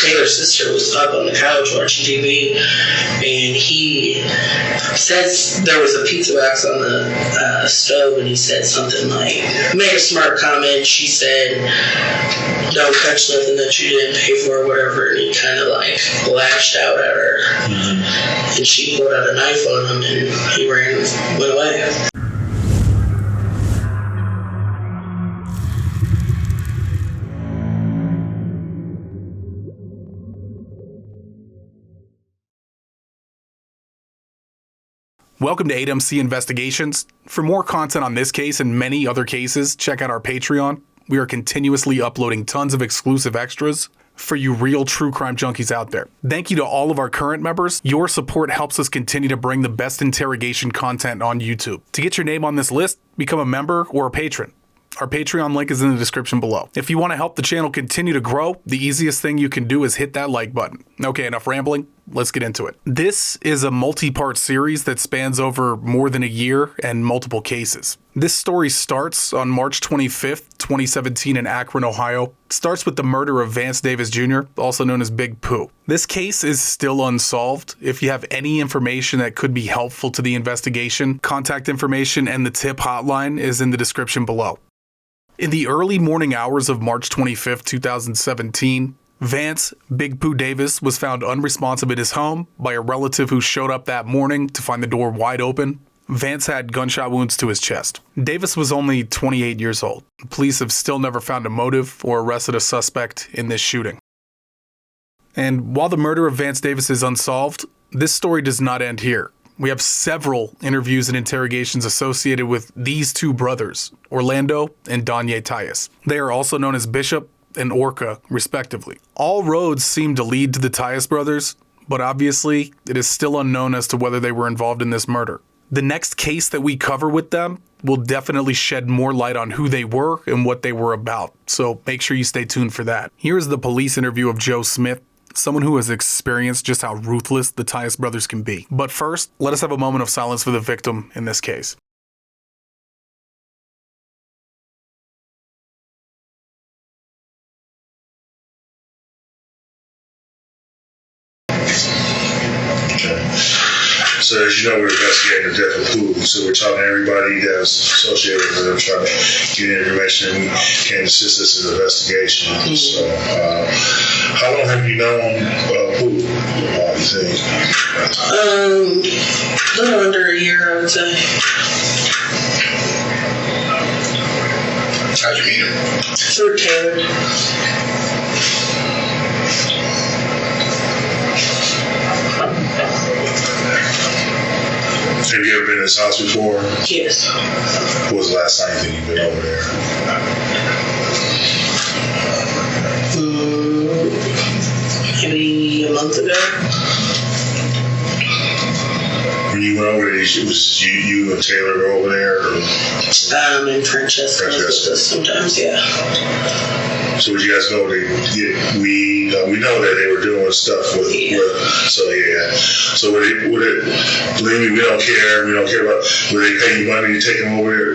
Taylor's sister was up on the couch watching TV, and he says there was a pizza box on the stove, and he said something like, make a smart comment. She said, don't touch nothing that you didn't pay for or whatever, and he kind of like lashed out at her. And she pulled out a knife on him, and he went away. Welcome to 8MC Investigations. For more content on this case and many other cases, check out our Patreon. We are continuously uploading tons of exclusive extras for you real true crime junkies out there. Thank you to all of our current members. Your support helps us continue to bring the best interrogation content on YouTube. To get your name on this list, become a member or a patron. Our Patreon link is in the description below. If you want to help the channel continue to grow, the easiest thing you can do is hit that like button. Okay, enough rambling. Let's get into it. This is a multi-part series that spans over more than a year and multiple cases. This story starts on March 25th, 2017 in Akron, Ohio. Starts with the murder of Vance Davis Jr., also known as Big Pooh. This case is still unsolved. If you have any information that could be helpful to the investigation, contact information and the tip hotline is in the description below. In the early morning hours of March 25th, 2017, Vance Big Pooh Davis was found unresponsive at his home by a relative who showed up that morning to find the door wide open. Vance had gunshot wounds to his chest. Davis was only 28 years old. Police have still never found a motive or arrested a suspect in this shooting. And while the murder of Vance Davis is unsolved, this story does not end here. We have several interviews and interrogations associated with these two brothers, Orlando and Donyea Tyus. They are also known as Bishop and Orca, respectively. All roads seem to lead to the Tyus brothers, but obviously it is still unknown as to whether they were involved in this murder. The next case that we cover with them will definitely shed more light on who they were and what they were about, so make sure you stay tuned for that. Here's the police interview of Joe Smith, someone who has experienced just how ruthless the Tyus brothers can be. But first, let us have a moment of silence for the victim in this case. So as you know, we're investigating the death of Pooh. So we're talking to everybody that's associated with them, trying to get information and can assist us in the investigation. So how long have you known Pooh, you think? A little under a year, I would say. How'd you meet him? Through Taylor. Have you ever been to his house before? Yes. When was the last time you think you've been over there? Maybe a month ago. When you went over there, it was you and Taylor were over there? Or? And Francesca with us sometimes, yeah. So would you guys go to get weed? We know that they were doing stuff with so yeah. So would it believe me, we don't care about, would they pay you money to take them over there,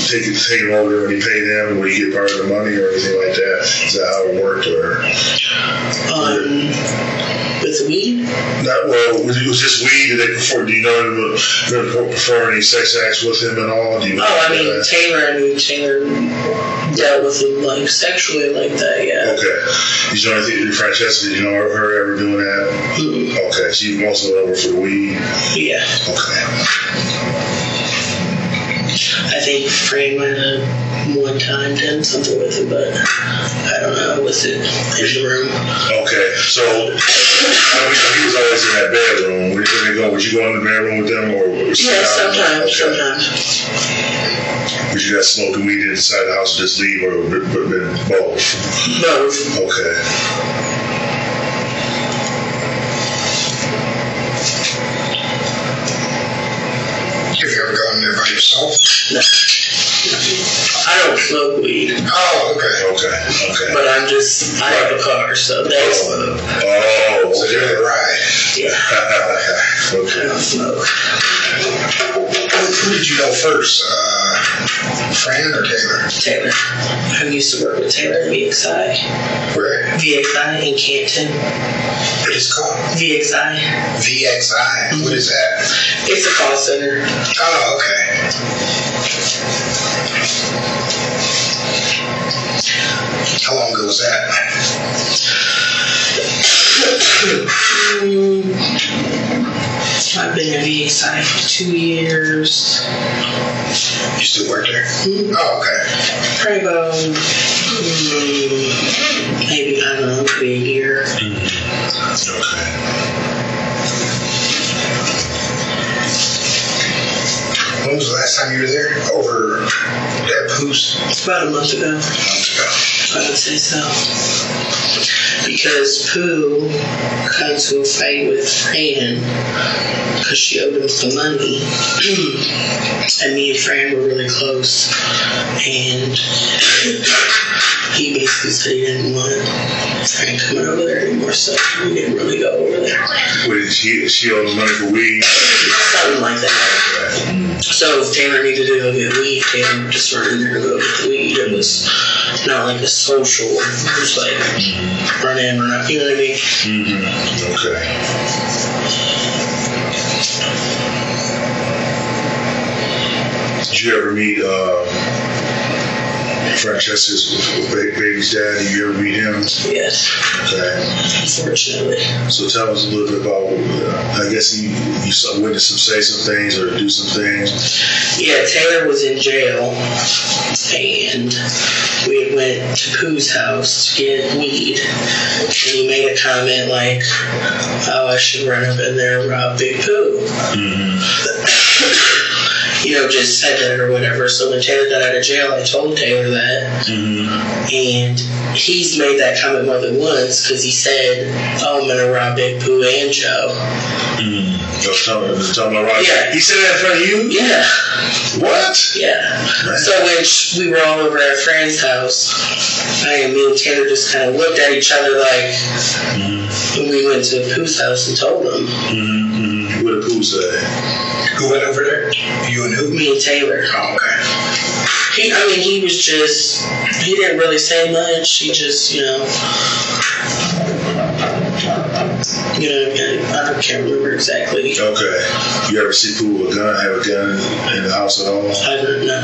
take them over there when you pay them, and would you get part of the money or anything like that? Is that how it worked, or? With the weed? It was just weed. Do you know them perform any sex acts with him and all? Do you know Taylor dealt with him like sexually like that, yeah. Okay. You know anything, Francesca, did you know her ever doing that? Mm-hmm. Okay, so you mostly went over for the weed? Yeah. Okay. I think Fran might have one time done something with it, but I don't know, was it in the room? Okay, so he was always in that bedroom. Would you go in the bedroom with them? Yeah, sometimes. Would you guys smoking weed inside the house and just leave, or both? Both. Okay. Have you ever gone there by yourself? No. I don't smoke weed. Oh, okay. Okay. But I have a car, so that's So you're the ride. yeah. Okay. I don't smoke. Who did you know first? Fran or Taylor? Taylor. I used to work with Taylor at VXI. Where? VXI in Canton. What is it called? VXI. VXI. What is that? It's a call center. Oh, okay. How long ago was that? I've been at VXI for 2 years. You still work there? Mm-hmm. Oh, okay. Probably about maybe, I don't know, maybe a year. When was the last time you were there? Over at Pooh's? About a month ago, I would say so. Because Pooh got into a fight with Fran because she owed him some money. And me and Fran were really close. And he basically said he didn't want Fran coming over there anymore, so we didn't really go over there. What did she owe the money for weed? Something like that. So if Taylor needed to go get weed, Taylor would just run in there and go get the weed. It was not like a social, it was like run in, run out, you know what I mean? Mm-hmm. Okay. Did you ever meet Francesca's baby's dad? Did you ever meet him? Yes. Okay. Unfortunately. So tell us a little bit about, I guess you witnessed him say some things or do some things. Yeah, Taylor was in jail, and we went to Pooh's house to get weed, and he made a comment like, oh, I should run up in there and rob Big Pooh. Mm-hmm. You know, just said that or whatever. So when Taylor got out of jail, I told Taylor that. Mm-hmm. And he's made that comment more than once because he said, oh, I'm going to rob Big Pooh and Joe. Mm-hmm. Talking about Rob. Yeah. He said that in front of you? Yeah. What? Yeah. Man. So when we were all over at Fran's house, me and Taylor just kind of looked at each other like, and we went to Pooh's house and told him. Mm-hmm. What did Pooh say? Who went over there? You and who? Me and Taylor. Oh, okay. He was just, he didn't really say much. He just, I can't remember exactly. Okay. You ever see Pooh with a gun, have a gun in the house at all? I don't know.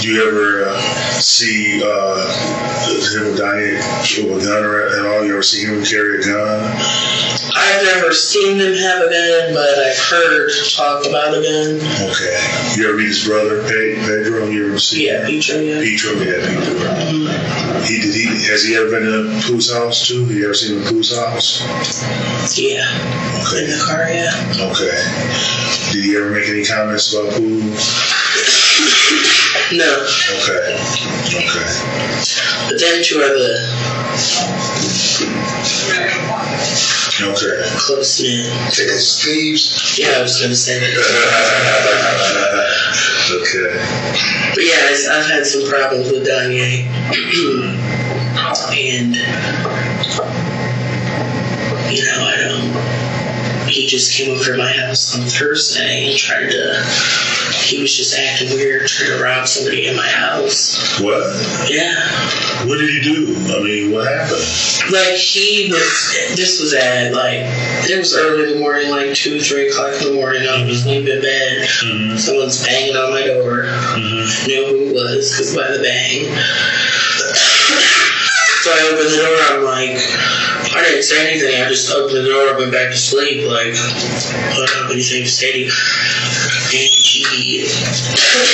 Do you ever see him with Donyea with a gun at all? You ever see him carry a gun? I've never seen them have a gun, but I've heard talk about a gun. Okay. You ever meet his brother, Pedro? You ever see him? Pedro, yeah. Pedro. Mm-hmm. Has he ever been to Pooh's house too? Have you ever seen him in Pooh's house? Yeah. Okay. In the car, yeah. Okay. Did he ever make any comments about Pooh? No. Okay. But them two are the close knit. It's thieves. Yeah, I was going to say that. Okay. But yeah, I've had some problems with Donyea. And, he just came over to my house on Thursday and he was just acting weird, trying to rob somebody in my house. What? Yeah. What did he do? What happened? This was at, it was early in the morning, 2, 3 o'clock in the morning. I was asleep in bed. Mm-hmm. Someone's banging on my door. Mm-hmm. Knew who it was, because by the bang. So I opened the door, I'm like, I didn't say anything, I just opened the door and went back to sleep, I don't have anything to say to you.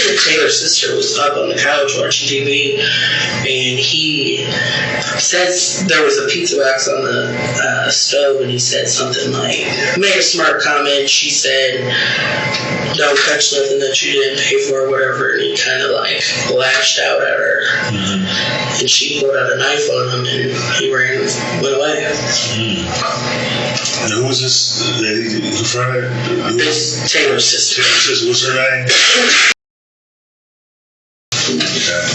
And Taylor's sister was up on the couch watching TV, and he says there was a pizza box on the stove, and he said something like, made a smart comment. She said, don't touch nothing that you didn't pay for or whatever, and he kind of lashed out at her. Mm-hmm. And she pulled out a knife on him, and he went away. And who was this? This Taylor's sister. What's her name? Okay.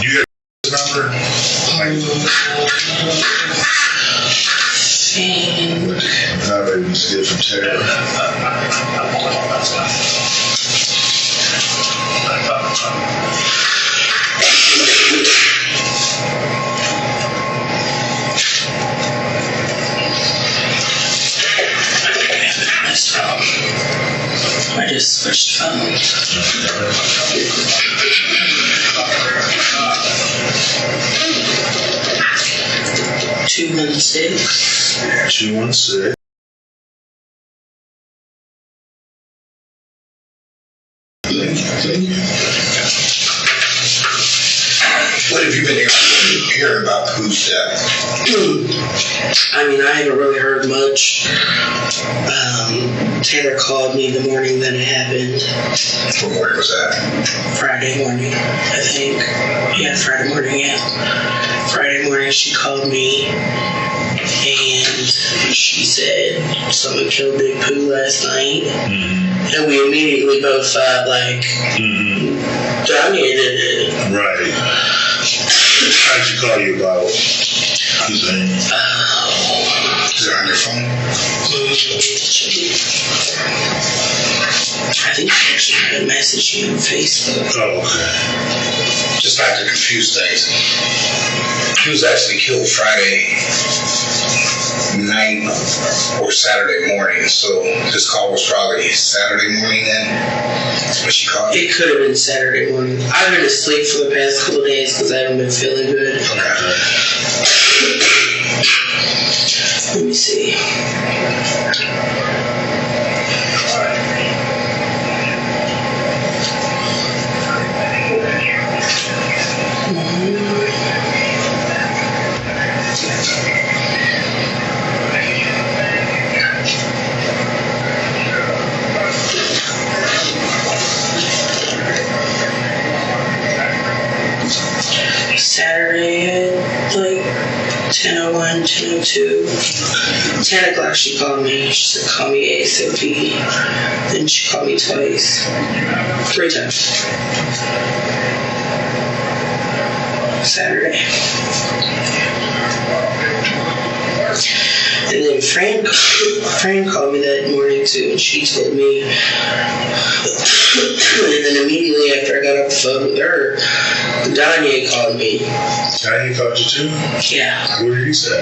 You got his number? Not maybe just get it from Taylor. I just switched phones. 216. 216. What have you been hearing about Pooh's death? I mean, I haven't really heard much. Taylor called me the morning that it happened. What morning was that? Friday morning, I think. Yeah, Friday morning, yeah. Friday morning she called me and she said someone killed Big Pooh last night. Mm-hmm. And we immediately both thought, like, Donyea did it. Right. How did she call you about his name? Is it on your phone? I think she actually had a message you on Facebook. Oh, okay. Just not to confuse things. He was actually killed Friday night or Saturday morning, so this call was probably Saturday morning then? That's what she called? It could have been Saturday morning. I've been asleep for the past couple of days because I haven't been feeling good. Okay. Let me see. Saturday at like 10:01, 10:02. 10 o'clock she called me. She said, call me ASAP. Then she called me twice. 3 times. Saturday. And then Fran called me that morning too, and she told me. And then immediately after I got off the phone with her, Donyea called me. Donyea called you too? Yeah. What did he say?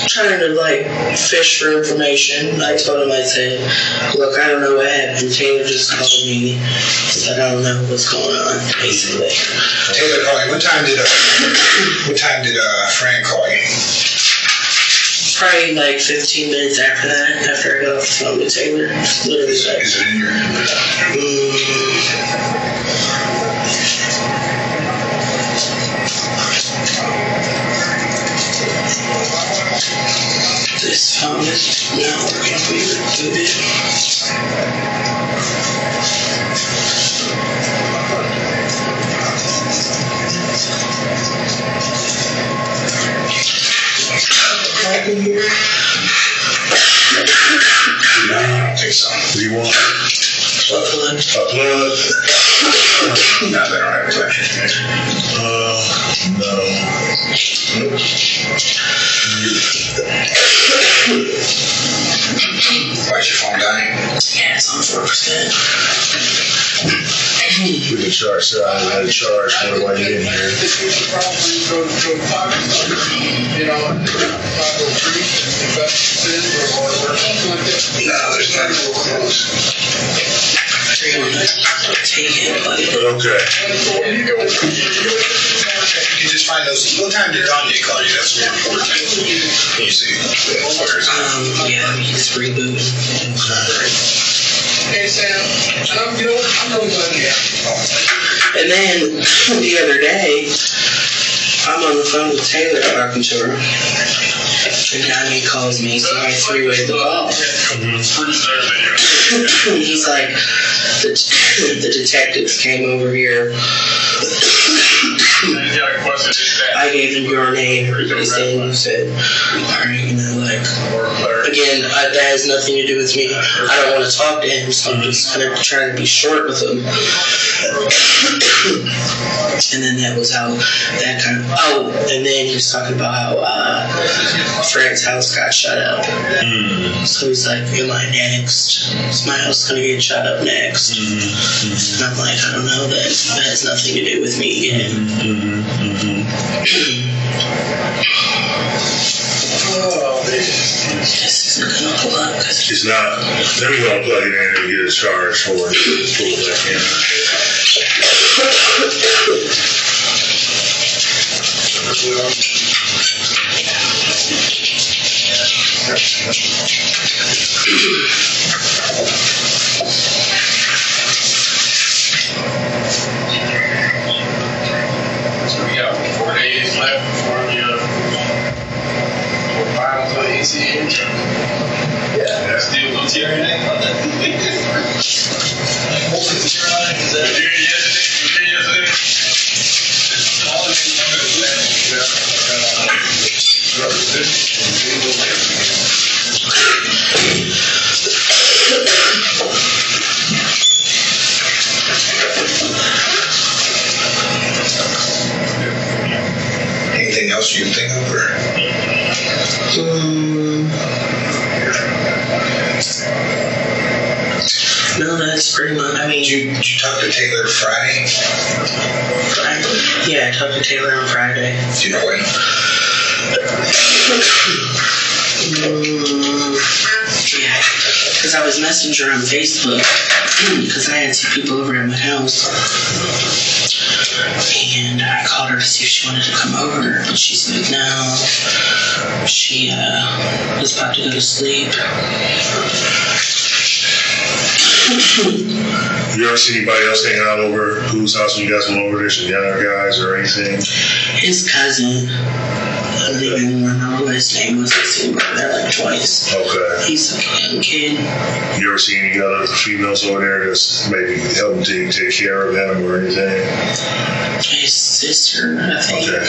Trying to like fish for information. I told him, I said, look, I don't know what happened. Taylor just called me. I don't know what's going on, basically. Taylor called you. What time did Fran call you? Probably like 15 minutes after that, after I got off the phone with Taylor. Literally Is it in your... This phone is not working. We rebooted. I don't think so. What do you want? A plug. A plug? No, they don't have a touch. No. Why is your phone dying? Yeah, it's on 4%. We can charge, so I had to charge for it while you in here. No, there's not. Take it, buddy. Okay. You just find those. What time did Donyea call you? That's more important. Can you see? Yeah, let me just reboot. Hey Sam, you know what? I'm really glad you And then the other day, I'm on the phone with Taylor talking to her. And Donyea calls me, so I three-way the call. He's like, the detectives came over here. I I gave them your name, everybody's name. You said, alright, you know, like, again, that has nothing to do with me. I don't want to talk to him, so I'm just kind of trying to be short with him. And then that was how that kind of, and then he was talking about how Fran's house got shut up. So he's like, am I next? Is my house going to get shut up next? And I'm like, I don't know, that has nothing to do with me again. Oh, man. This isn't going to pull up. It's not. Then we're going to plug it in and get a charge for it. Pull it back in. So we got 4 days left before we final to the ACA. Yeah, that's still no tearing in. Anything else you can think of, or? No, that's pretty much, I mean... Did you talk to Taylor Friday? Yeah, I talked to Taylor on Friday. Do you know when? Yeah, because I was messaging her on Facebook because I had some people over at my house, and I called her to see if she wanted to come over, and she said no. She was about to go to sleep. You ever see anybody else hanging out over whose house when you guys went over there? Some younger guys or anything? His cousin, I don't even remember what his name was. I've seen him over there like twice. Okay. He's a young kid. You ever see any other females over there that's maybe helping to take care of them or anything? His sister, I think. Okay.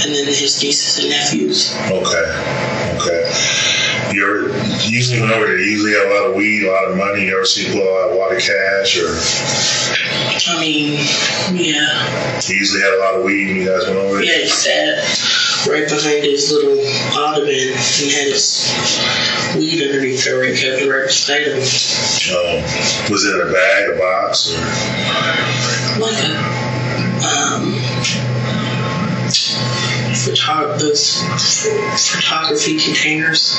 And then his nieces and nephews. Okay. You usually went over there, you usually have a lot of weed, a lot of money. You ever see people pull out a lot of cash or? I mean, yeah. You usually had a lot of weed when you guys went over there? Yeah, he sat right behind his little ottoman and had his weed underneath there. He kept it right beside him. Was it in a bag, a box? Or? Like those photography containers.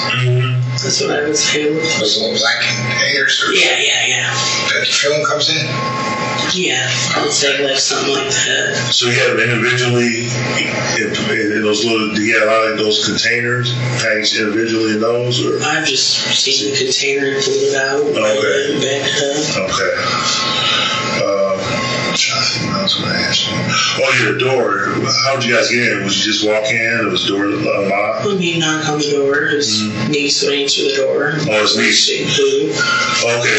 That's what I would say. Those little black containers? Yeah. That the film comes in? Yeah, I would say like something like that. So you had them individually in those little, do you have a lot of those containers packaged individually in those? Or? I've just seen the container and pulled it out and backed it up. Okay. I'm trying to think what else I was going to ask you. Oh, your door. How did you guys get in? Was you just walk in? Or was the door unlocked? When he knocked on the door, his niece would answer the door. Oh, his niece. Okay.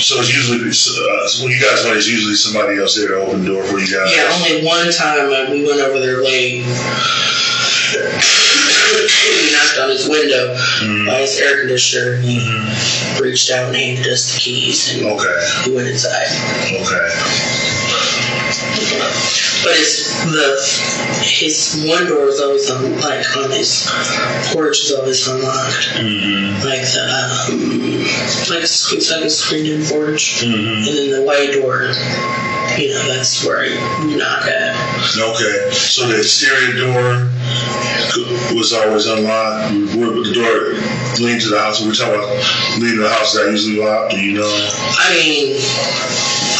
So it's usually, when you guys went, it's usually somebody else there to open the door for you guys? Yeah, only one time we went over there late. He knocked on his window by his air conditioner. He reached out and handed us the keys, and we went inside. Okay. But his one door is always on his porch is always unlocked. Like it's like a screened-in porch, and then the white door, that's where you knock at. Okay, so the exterior door was always unlocked. The door leading to the house. We're talking about leading to the house that usually locked. Do you know? I mean,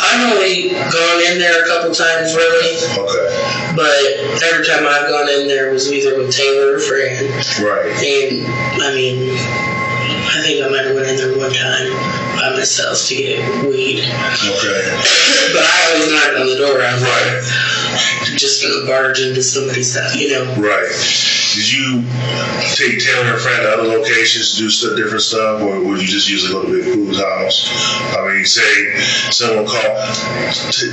I've only gone in there a couple times, really. Okay. But every time I've gone in there was either with Taylor or Fran. Right. And, I mean, I think I might have went in there one time by myself to get weed. Okay. But I always knocked on the door. I was right. just gonna barge into somebody's house, you know. Right. Did you take Taylor and Fran to other locations to do different stuff, or would you just usually go to Big Pooh's house? I mean, say someone called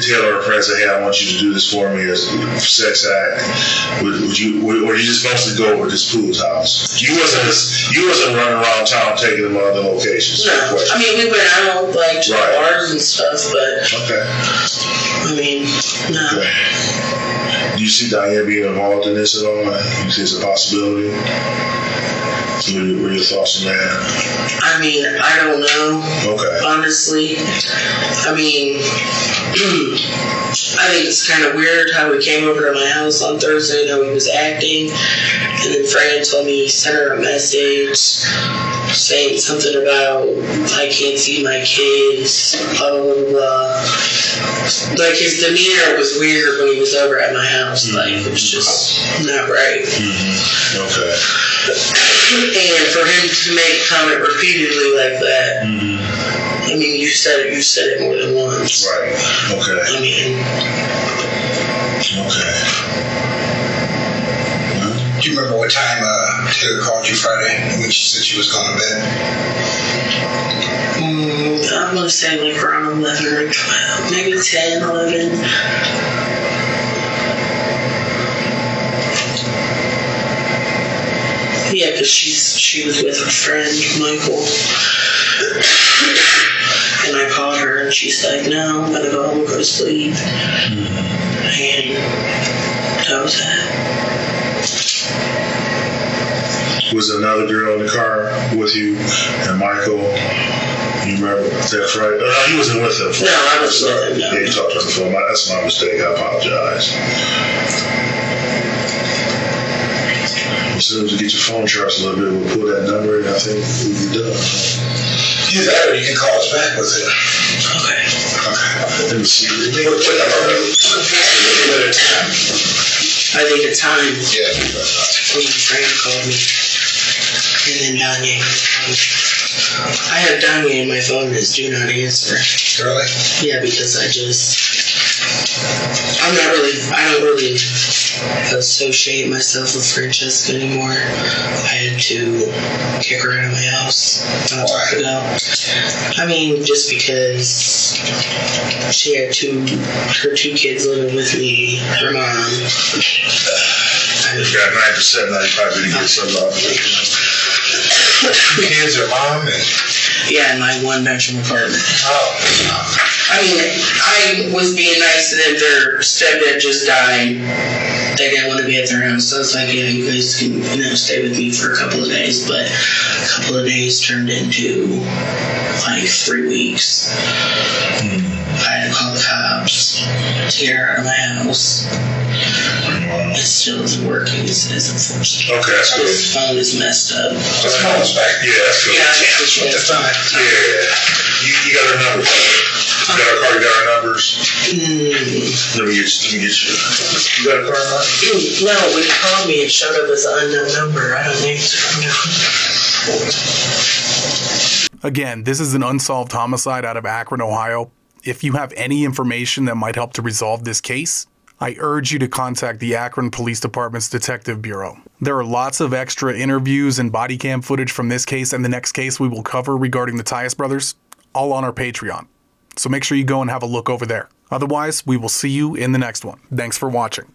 Taylor and Fran and say, "Hey, I want you to do this for me as a sex act." Would you, or you just mostly go over to Pooh's house? You wasn't running around town taking them to other locations. No, I mean we went out like to bars and stuff, but I mean, no. Okay. Do you see Donyea being involved in this at all? You think it's a possibility? What are your thoughts on that? I mean, I don't know. Okay. Honestly, I mean, I think it's kind of weird how he came over to my house on Thursday and how he was acting, and then Fran told me he sent her a message saying something about I can't see my kids, blah blah blah blah. Like his demeanor was weird when he was over at my house. Like it was just not right. Okay. And for him to make a comment repeatedly like that, I mean, you said it more than once. Right. Okay. I mean, okay. Do you remember what time Taylor called you Friday when she said she was going to bed? I'm going to say like around 11 or 12, maybe 10, 11. Yeah, because she was with her friend, Michael. And I called her and she's like, no, I'm going to go home and go to sleep. And that was that. Was another girl in the car with you and Michael? You remember that Friday? No, he wasn't with them. No, I wasn't with him, no. Yeah, you talked on the phone. That's my mistake. I apologize. As soon as we get your phone charged a little bit, we'll pull that number and I think we'll be done. Either that or you can call us back with it. Okay. Let me see. I think the time when Fran called me, and then Donyea called me. I have Donyea in my phone as do not answer. Really? Yeah, because I don't really associate myself with Francesca anymore. I had to kick her out of my house not long ago. I mean, just because she had her two kids living with me, her mom. You got 9% now, you probably didn't get some off. Kids or mom? Yeah, in my one-bedroom apartment. Oh. I mean, I was being nice to them. Their stepdad just died. They didn't want to be at their house. So I was like, yeah, you guys can stay with me for a couple of days. But a couple of days turned into like 3 weeks. I had to call the cops to get her out of my house. It still isn't working. It says unfortunately. Okay, that's good. His phone is messed up. Let's call us back. Yeah, that's good. Yeah, What the time? Yeah. You got our numbers. You got our car, you got our numbers. Let me get you. You got a car number? No, when he called me, it showed up as an unknown number. I don't answer. Again, this is an unsolved homicide out of Akron, Ohio. If you have any information that might help to resolve this case, I urge you to contact the Akron Police Department's Detective Bureau. There are lots of extra interviews and body cam footage from this case and the next case we will cover regarding the Tyus brothers, all on our Patreon. So make sure you go and have a look over there. Otherwise, we will see you in the next one. Thanks for watching.